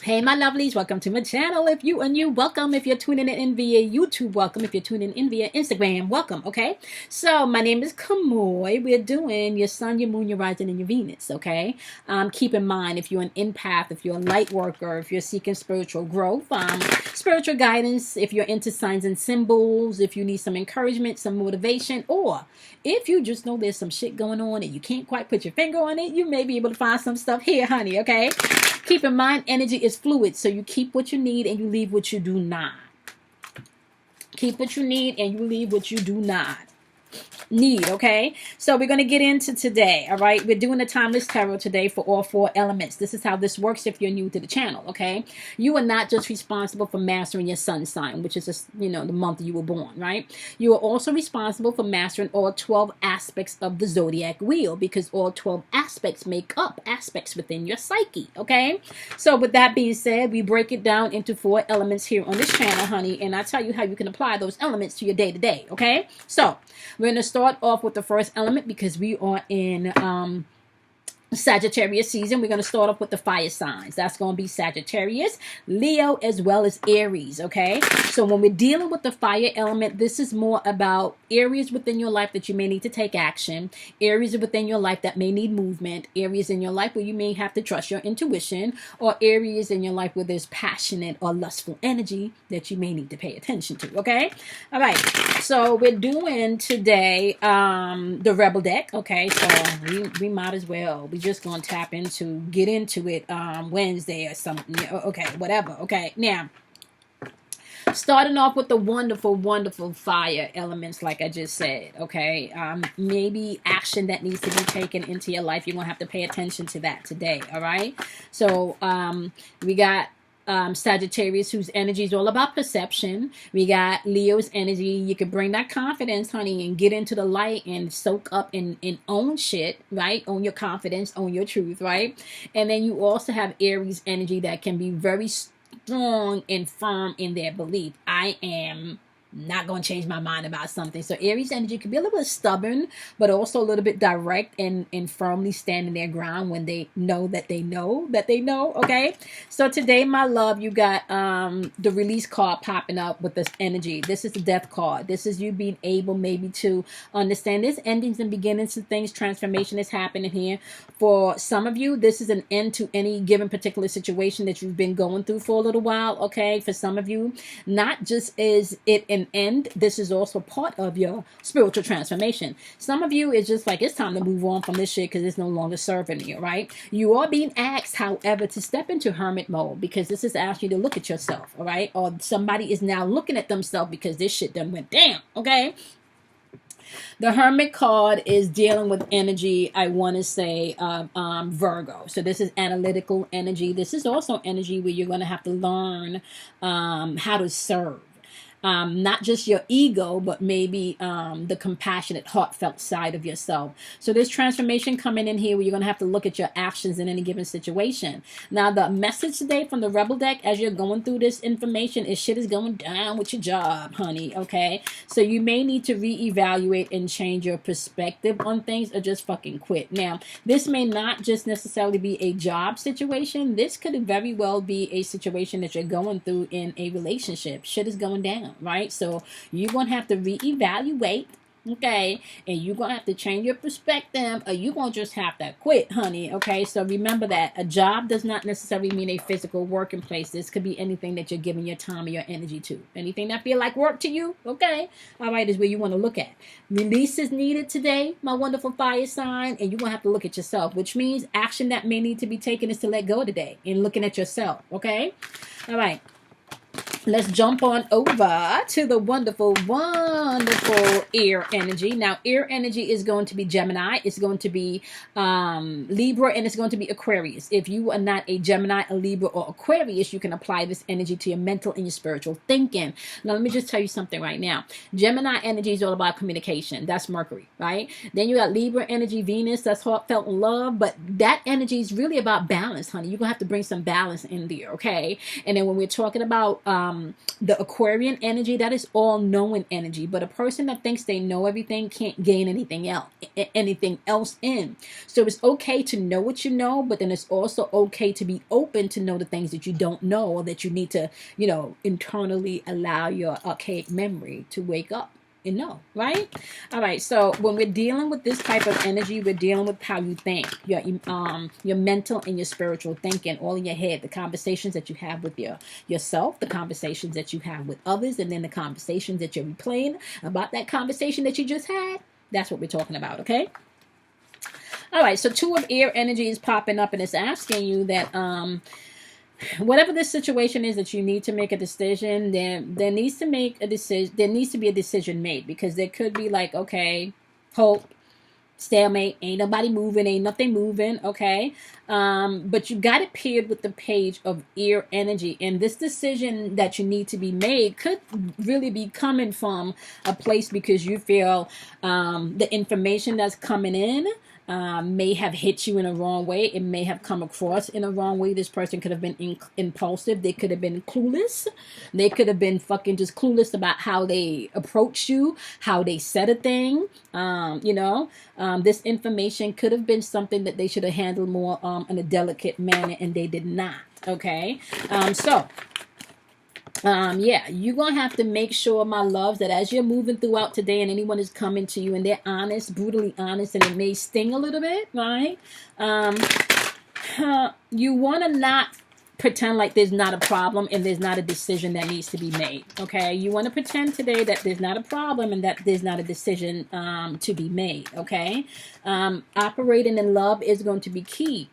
Hey, my lovelies, welcome to my channel. If you are new, welcome. If you're tuning in via YouTube, welcome. If you're tuning in via Instagram, welcome, okay? So, my name is Kamoy. We're doing your sun, your moon, your rising, and your Venus, okay? Keep in mind, if you're an empath, if you're a light worker, if you're seeking spiritual growth, spiritual guidance, if you're into signs and symbols, if you need some encouragement, some motivation, or if you just know there's some shit going on and you can't quite put your finger on it, you may be able to find some stuff here, honey, okay? Keep in mind, energy is fluid, so you keep what you need and you leave what you do not. Keep what you need and you leave what you do not need, okay? So we're going to get into today, all right? We're doing the timeless tarot today for all four elements. This is how this works if you're new to the channel, okay? You are not just responsible for mastering your sun sign, which is, the month you were born, right? You are also responsible for mastering all 12 aspects of the zodiac wheel, because all 12 aspects make up aspects within your psyche, okay? So with that being said, we break it down into 4 elements here on this channel, honey, and I tell you how you can apply those elements to your day-to-day, okay? So we're going to start off with the first element because we are in Sagittarius season. We're going to start off with the fire signs. That's going to be Sagittarius, Leo, as well as Aries, okay? So when we're dealing with the fire element, this is more about areas within your life that you may need to take action, areas within your life that may need movement, areas in your life where you may have to trust your intuition, or areas in your life where there's passionate or lustful energy that you may need to pay attention to, okay? All right, so we're doing today the Rebel deck, okay? So we might as well. We just gonna get into it Wednesday or something, okay, whatever, okay? Now, starting off with the wonderful fire elements, like I just said, okay? Maybe action that needs to be taken into your life. You're gonna have to pay attention to that today, all right? So we got Sagittarius, whose energy is all about perception. We got Leo's energy. You could bring that confidence, honey, and get into the light and soak up and own shit, right? Own your confidence, own your truth, right? And then you also have Aries energy that can be very strong and firm in their belief. I am not going to change my mind about something. So Aries energy could be a little bit stubborn, but also a little bit direct and firmly standing their ground when they know that they know that they know, okay? So today, my love, you got the release card popping up with this energy. This is the death card. This is you being able maybe to understand there's endings and beginnings to things. Transformation is happening here. For some of you, this is an end to any given particular situation that you've been going through for a little while, okay? For some of you, not just is it an end, this is also part of your spiritual transformation. Some of you, it's just like it's time to move on from this shit because it's no longer serving you, right? You are being asked, however, to step into hermit mode because this is asking you to look at yourself, all right? Or somebody is now looking at themselves because this shit done went down, okay? The Hermit card is dealing with energy, I want to say, Virgo. So this is analytical energy. This is also energy where you're going to have to learn how to serve. Not just your ego, but maybe the compassionate, heartfelt side of yourself. So there's transformation coming in here where you're going to have to look at your actions in any given situation. Now, the message today from the Rebel deck as you're going through this information is shit is going down with your job, honey, okay? So you may need to reevaluate and change your perspective on things or just fucking quit. Now, this may not just necessarily be a job situation. This could very well be a situation that you're going through in a relationship. Shit is going down. Right? So you're going to have to reevaluate, okay? And you're going to have to change your perspective or you're going to just have to quit, honey, okay? So remember that a job does not necessarily mean a physical working place. This could be anything that you're giving your time or your energy to. Anything that feel like work to you, okay? All right, is where you want to look at. Release is needed today, my wonderful fire sign, and you're going to have to look at yourself, which means action that may need to be taken is to let go today and looking at yourself, okay? All right. Let's jump on over to the wonderful air energy. Now, air energy is going to be Gemini. It's going to be Libra, and it's going to be Aquarius. If you are not a Gemini, a Libra, or Aquarius, you can apply this energy to your mental and your spiritual thinking. Now, let me just tell you something right now. Gemini energy is all about communication. That's Mercury, right? Then you got Libra energy, Venus. That's heartfelt and love. But that energy is really about balance, honey. You're going to have to bring some balance in there, okay? And then when we're talking about the Aquarian energy, that is all knowing energy. But a person that thinks they know everything can't gain anything else in. So it's okay to know what you know, but then it's also okay to be open to know the things that you don't know, or that you need to, internally allow your archaic memory to wake up and know, right? All right. So when we're dealing with this type of energy, we're dealing with how you think, your mental and your spiritual thinking, all in your head, the conversations that you have with yourself, the conversations that you have with others, and then the conversations that you're replaying about that conversation that you just had. That's what we're talking about. Okay. All right. So 2 of air energy is popping up, and it's asking you that whatever the situation is that you need to make a decision, there needs to make a decision. There needs to be a decision made, because there could be like, okay, hope, stalemate, ain't nobody moving, ain't nothing moving, okay? But you got it paired with the page of air energy, and this decision that you need to be made could really be coming from a place because you feel the information that's coming in may have hit you in a wrong way. It may have come across in a wrong way. This person could have been impulsive. They could have been clueless. They could have been fucking just clueless about how they approached you, how they said a thing. This information could have been something that they should have handled more in a delicate manner, and they did not. Okay. You're going to have to make sure, my loves, that as you're moving throughout today and anyone is coming to you and they're honest, brutally honest, and it may sting a little bit, right? You want to not pretend like there's not a problem and there's not a decision that needs to be made, okay? You want to pretend today that there's not a problem and that there's not a decision to be made, okay? Operating in love is going to be key.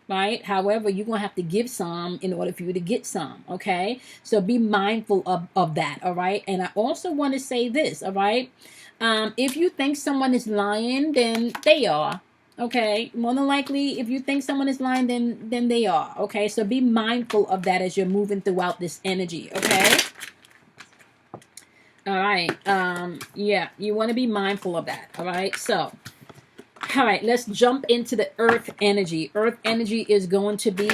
Right? However, you're going to have to give some in order for you to get some. Okay. So be mindful of that. All right. And I also want to say this. All right. If you think someone is lying, then they are. Okay. More than likely, if you think someone is lying, then they are. Okay. So be mindful of that as you're moving throughout this energy. Okay. All right. You want to be mindful of that. All right. So, all right, let's jump into the earth energy. Earth energy is going to be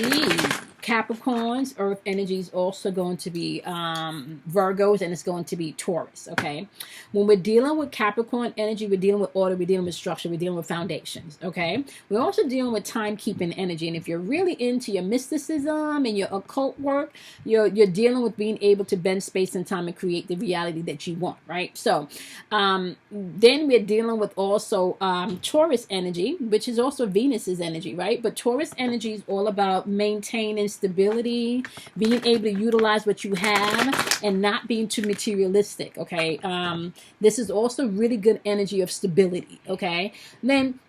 Capricorns. Earth energy is also going to be Virgos, and it's going to be Taurus, okay? When we're dealing with Capricorn energy, we're dealing with order, we're dealing with structure, we're dealing with foundations, okay? We're also dealing with timekeeping energy, and if you're really into your mysticism and your occult work, you're dealing with being able to bend space and time and create the reality that you want, right? So then we're dealing with also Taurus energy, which is also Venus's energy, right? But Taurus energy is all about maintaining stability, being able to utilize what you have, and not being too materialistic, okay? This is also really good energy of stability, okay? Then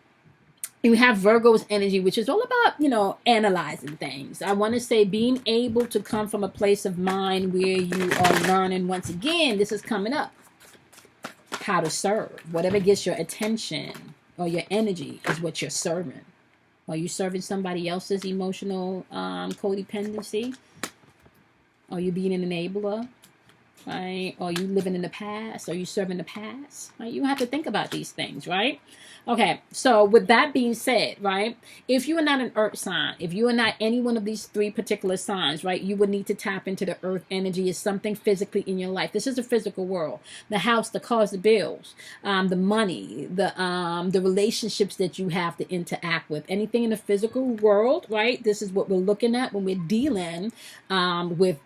you have Virgo's energy, which is all about, analyzing things. I want to say being able to come from a place of mind where you are learning, once again, this is coming up, how to serve. Whatever gets your attention or your energy is what you're serving. Are you serving somebody else's emotional codependency? Are you being an enabler? Right? Are you living in the past? Are you serving the past? Right? You have to think about these things, right? Okay, so with that being said, right, if you are not an earth sign, if you are not any one of these 3 particular signs, right, you would need to tap into the earth energy as something physically in your life. This is a physical world. The house, the cars, the bills, the money, the relationships that you have to interact with. Anything in the physical world, right, this is what we're looking at when we're dealing with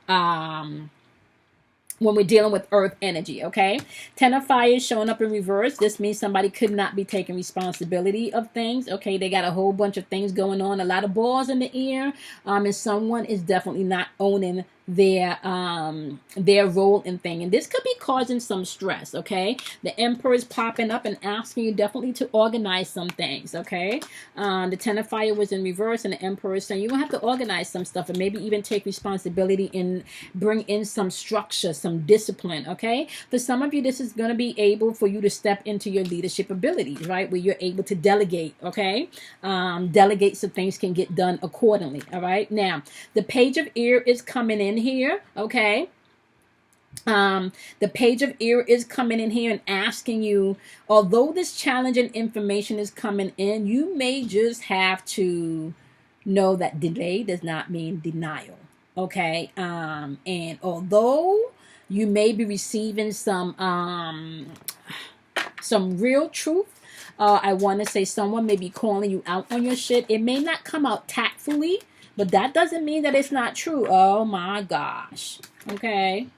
earth energy, okay? 10 of fire is showing up in reverse. This means somebody could not be taking responsibility of things, okay? They got a whole bunch of things going on, a lot of balls in the air, and someone is definitely not owning their role in thing, and this could be causing some stress, okay? The Emperor is popping up and asking you definitely to organize some things, okay? The 10 of fire was in reverse, and the Emperor is saying you're gonna have to organize some stuff and maybe even take responsibility and bring in some structure, some discipline, okay? For some of you, this is going to be able for you to step into your leadership abilities, right? Where you're able to delegate, okay? Delegate so things can get done accordingly, all right? Now, the Page of Air is coming in here, okay? The Page of Air is coming in here and asking you, although this challenging information is coming in, you may just have to know that delay does not mean denial. Okay, and although You may be receiving some real truth. I want to say someone may be calling you out on your shit. It may not come out tactfully, but that doesn't mean that it's not true. Oh my gosh. Okay.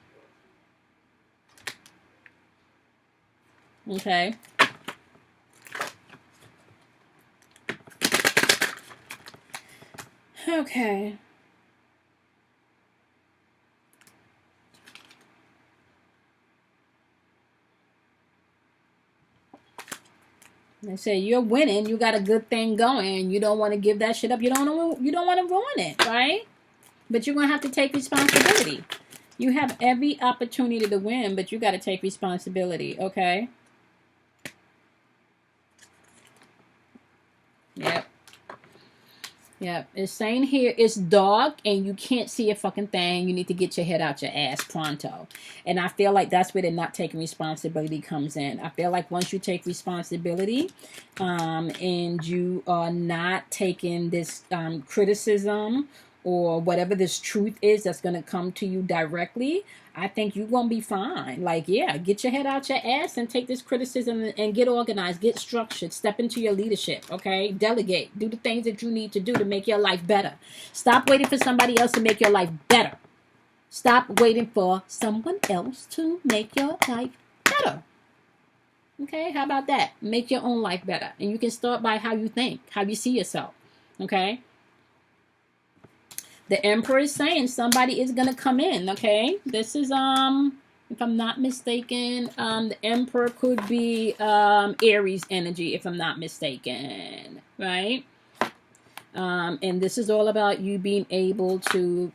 Okay. Okay. They say you're winning. You got a good thing going. You don't want to give that shit up. You don't want to ruin it, right? But you're gonna have to take responsibility. You have every opportunity to win, but you got to take responsibility. Okay. Yep. Yep. It's saying here it's dark and you can't see a fucking thing. You need to get your head out your ass pronto. And I feel like that's where the not taking responsibility comes in. I feel like once you take responsibility and you are not taking this criticism or whatever this truth is that's going to come to you directly, I think you're going to be fine. Like, yeah, get your head out your ass and take this criticism and get organized, get structured, step into your leadership, okay? Delegate, do the things that you need to do to make your life better. Stop waiting for somebody else to make your life better. Stop waiting for someone else to make your life better. Okay, how about that? Make your own life better. And you can start by how you think, how you see yourself, okay? The Emperor is saying somebody is going to come in, okay? This is, if I'm not mistaken, the Emperor could be Aries energy, if I'm not mistaken, right? And this is all about you being able to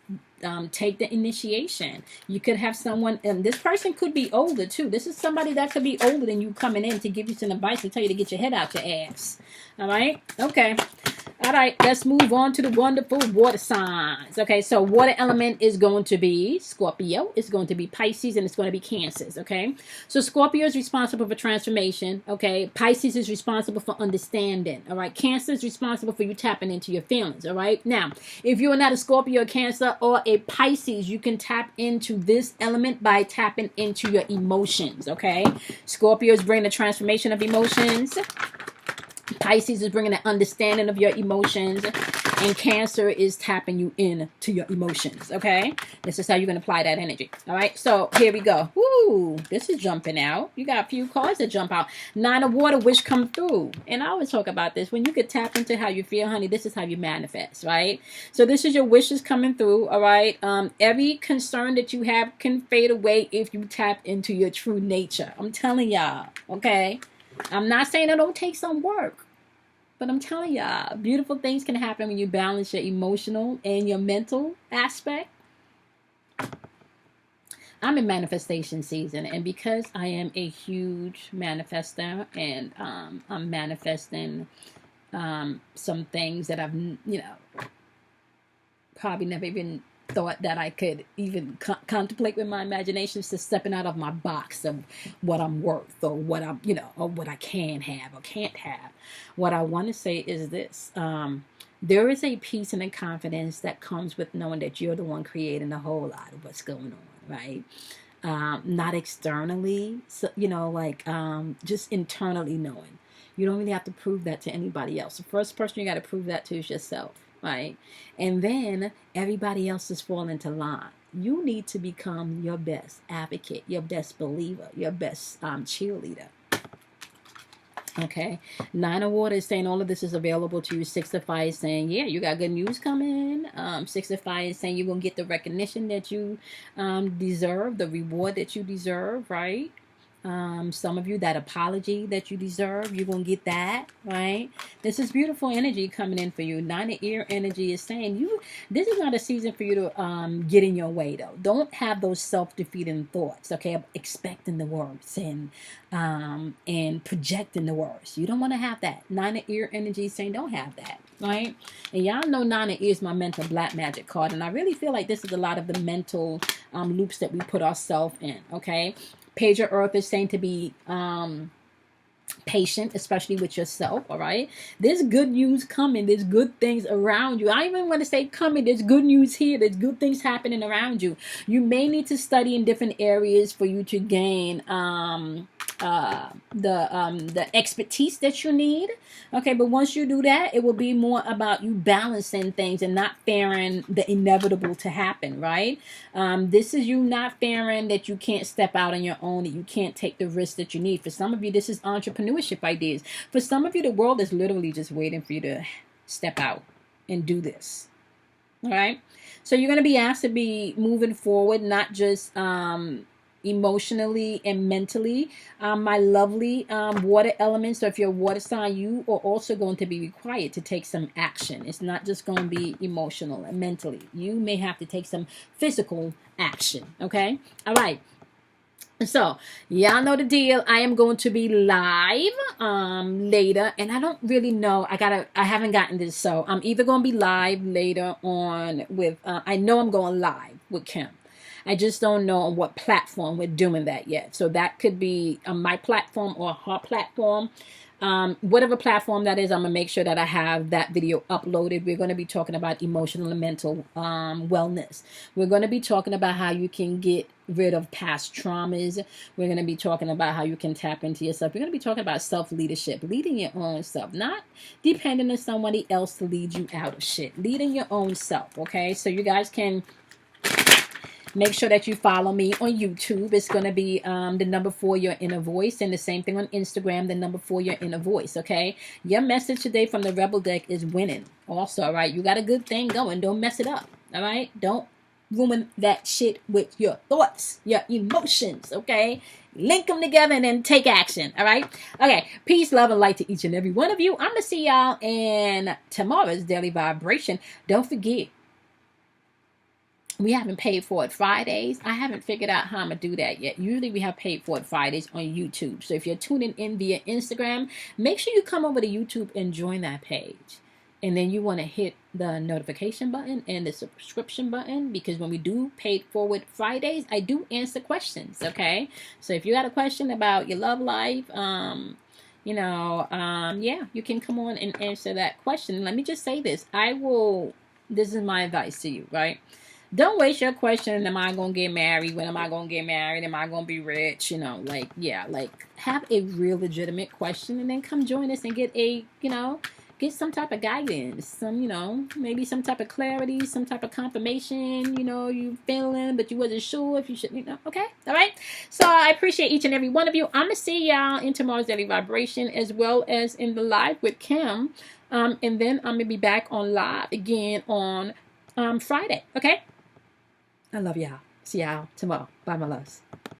take the initiation. You could have someone, and this person could be older too. This is somebody that could be older than you coming in to give you some advice and tell you to get your head out your ass. All right? Okay. All right, let's move on to the wonderful water signs. Okay, so water element is going to be Scorpio, it's going to be Pisces, and it's going to be Cancers, okay? So Scorpio is responsible for transformation, okay? Pisces is responsible for understanding, all right? Cancer is responsible for you tapping into your feelings, all right? Now, if you are not a Scorpio, Cancer, or a Pisces, you can tap into this element by tapping into your emotions, okay? Scorpio is bringing the transformation of emotions. Pisces is bringing an understanding of your emotions, and Cancer is tapping you into your emotions, okay? This is how you're going to apply that energy, all right? So here we go. Woo, this is jumping out. You got a few cards that jump out. 9 of Water, wish come through. And I always talk about this. When you could tap into how you feel, honey, this is how you manifest, right? So this is your wishes coming through, all right? Every concern that you have can fade away if you tap into your true nature. I'm telling y'all, okay? I'm not saying it don't take some work, but I'm telling y'all, beautiful things can happen when you balance your emotional and your mental aspect. I'm in manifestation season, and because I am a huge manifester, and I'm manifesting some things that I've, probably never even thought that I could even contemplate with my imagination, to stepping out of my box of what I'm worth, or what I'm, or what I can have or can't have. What I want to say is this. There is a peace and a confidence that comes with knowing that you're the one creating a whole lot of what's going on, right? Not externally, so, just internally knowing. You don't really have to prove that to anybody else. The first person you got to prove that to is yourself. Right? And then everybody else is falling into line. You need to become your best advocate, your best believer, your best cheerleader. Okay. 9 of Water is saying all of this is available to you. 6 of Fire is saying, yeah, you got good news coming. 6 of Fire is saying you're going to get the recognition that you deserve, the reward that you deserve, right? Some of you, that apology that you deserve, you're going to get that, right? This is beautiful energy coming in for you. 9 of Ear energy is saying this is not a season for you to get in your way, though. Don't have those self-defeating thoughts, okay? Expecting the worst and projecting the worst. You don't want to have that. 9 of Ear energy is saying don't have that, right? And y'all know 9 of Ear is my mental black magic card, and I really feel like this is a lot of the mental loops that we put ourselves in, okay? Page of Earth is saying to be patient, especially with yourself. All right, there's good news coming, there's good things around you. I even want to say coming, there's good news here, there's good things happening around you. You may need to study in different areas for you to gain the expertise that you need. Okay, but once you do that, it will be more about you balancing things and not fearing the inevitable to happen, right? This is you not fearing that you can't step out on your own, that you can't take the risk that you need. For some of you, this is entrepreneurship ideas. For some of you, the world is literally just waiting for you to step out and do this. All right, so you're going to be asked to be moving forward, not just emotionally and mentally. My lovely water elements, so if you're a water sign, you are also going to be required to take some action. It's not just going to be emotional and mentally. You may have to take some physical action. Okay, all right. So y'all know the deal. I am going to be live later, and I don't really know. I haven't gotten this, so I'm either going to be live later on with I know I'm going live with Kim. I just don't know on what platform we're doing that yet. So that could be my platform or her platform. Whatever platform that is, I'm going to make sure that I have that video uploaded. We're going to be talking about emotional and mental wellness. We're going to be talking about how you can get rid of past traumas. We're going to be talking about how you can tap into yourself. We're going to be talking about self-leadership, leading your own self, not depending on somebody else to lead you out of shit, leading your own self. Okay, so you guys can make sure that you follow me on YouTube. It's going to be the number 4, your inner voice. And the same thing on Instagram, the number 4, your inner voice. Okay. Your message today from the Rebel deck is winning. Also, all right. You got a good thing going. Don't mess it up. All right. Don't ruin that shit with your thoughts, your emotions. Okay. Link them together and then take action. All right. Okay. Peace, love, and light to each and every one of you. I'm going to see y'all in tomorrow's daily vibration. Don't forget, we haven't paid for it Fridays. I haven't figured out how I'm going to do that yet. Usually we have paid for it Fridays on YouTube. So if you're tuning in via Instagram, make sure you come over to YouTube and join that page. And then you want to hit the notification button and the subscription button, because when we do paid forward Fridays, I do answer questions. Okay. So if you got a question about your love life, yeah, you can come on and answer that question. Let me just say this. This is my advice to you, right? Don't waste your question. Am I going to get married? When am I going to get married? Am I going to be rich? Have a real legitimate question and then come join us and get get some type of guidance, maybe some type of clarity, some type of confirmation, you feeling, but you wasn't sure if you should, okay. All right. So I appreciate each and every one of you. I'm going to see y'all in tomorrow's daily vibration as well as in the live with Kim. And then I'm going to be back on live again on Friday. Okay. I love y'all. See y'all tomorrow. Bye, my loves.